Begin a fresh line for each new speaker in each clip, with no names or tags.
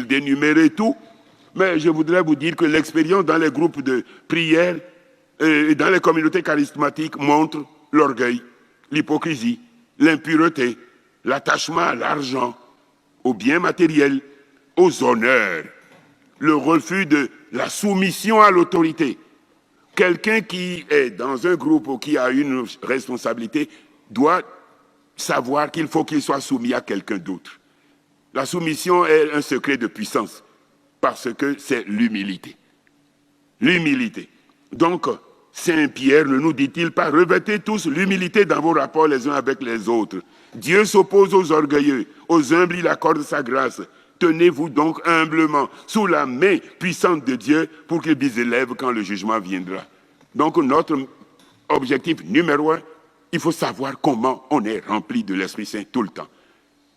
d'énumérer tout, mais je voudrais vous dire que l'expérience dans les groupes de prière et dans les communautés charismatiques montre l'orgueil, l'hypocrisie, l'impureté, l'attachement à l'argent, aux biens matériels, aux honneurs, le refus de la soumission à l'autorité. Quelqu'un qui est dans un groupe ou qui a une responsabilité doit savoir qu'il faut qu'il soit soumis à quelqu'un d'autre. La soumission est un secret de puissance parce que c'est l'humilité. L'humilité. Donc, Saint Pierre ne nous dit-il pas, revêtez tous l'humilité dans vos rapports les uns avec les autres. Dieu s'oppose aux orgueilleux, aux humbles il accorde sa grâce. Tenez-vous donc humblement sous la main puissante de Dieu pour qu'il vous élève quand le jugement viendra. Donc notre objectif numéro 1, il faut savoir comment on est rempli de l'Esprit Saint tout le temps.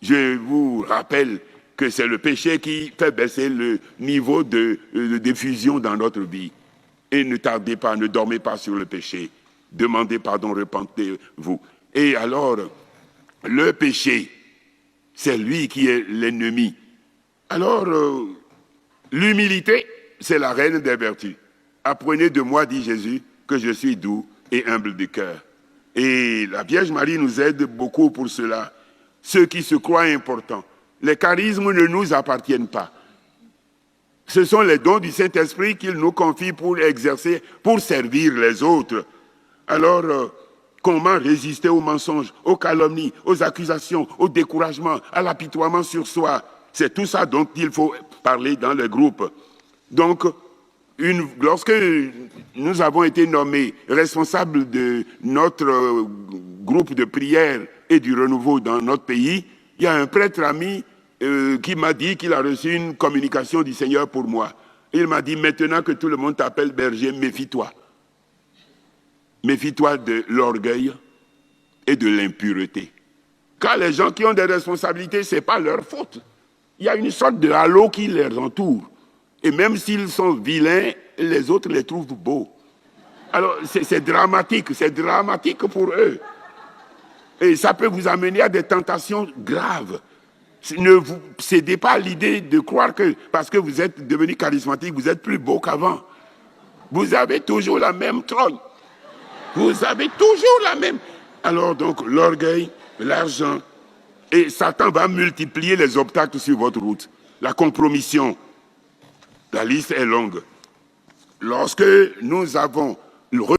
Je vous rappelle que c'est le péché qui fait baisser le niveau de diffusion dans notre vie. Et ne tardez pas, ne dormez pas sur le péché. Demandez pardon, repentez-vous. Et alors, le péché, c'est lui qui est l'ennemi. Alors, l'humilité, c'est la reine des vertus. Apprenez de moi, dit Jésus, que je suis doux et humble de cœur. Et la Vierge Marie nous aide beaucoup pour cela. Ceux qui se croient importants. Les charismes ne nous appartiennent pas. Ce sont les dons du Saint-Esprit qu'il nous confie pour exercer, pour servir les autres. Alors, comment résister aux mensonges, aux calomnies, aux accusations, au découragement, à l'apitoiement sur soi? C'est tout ça dont il faut parler dans le groupe. Donc, lorsque nous avons été nommés responsables de notre groupe de prière et du renouveau dans notre pays, il y a un prêtre ami qui m'a dit qu'il a reçu une communication du Seigneur pour moi. Il m'a dit, maintenant que tout le monde t'appelle berger, méfie-toi. Méfie-toi de l'orgueil et de l'impureté. Car les gens qui ont des responsabilités, ce n'est pas leur faute. Il y a une sorte de halo qui les entoure. Et même s'ils sont vilains, les autres les trouvent beaux. Alors, c'est dramatique pour eux. Et ça peut vous amener à des tentations graves. Ne vous cédez pas à l'idée de croire que parce que vous êtes devenu charismatique, vous êtes plus beau qu'avant. Vous avez toujours la même trogne. Vous avez toujours la même. Alors donc, l'orgueil, l'argent, et Satan va multiplier les obstacles sur votre route. La compromission, la liste est longue. Lorsque nous avons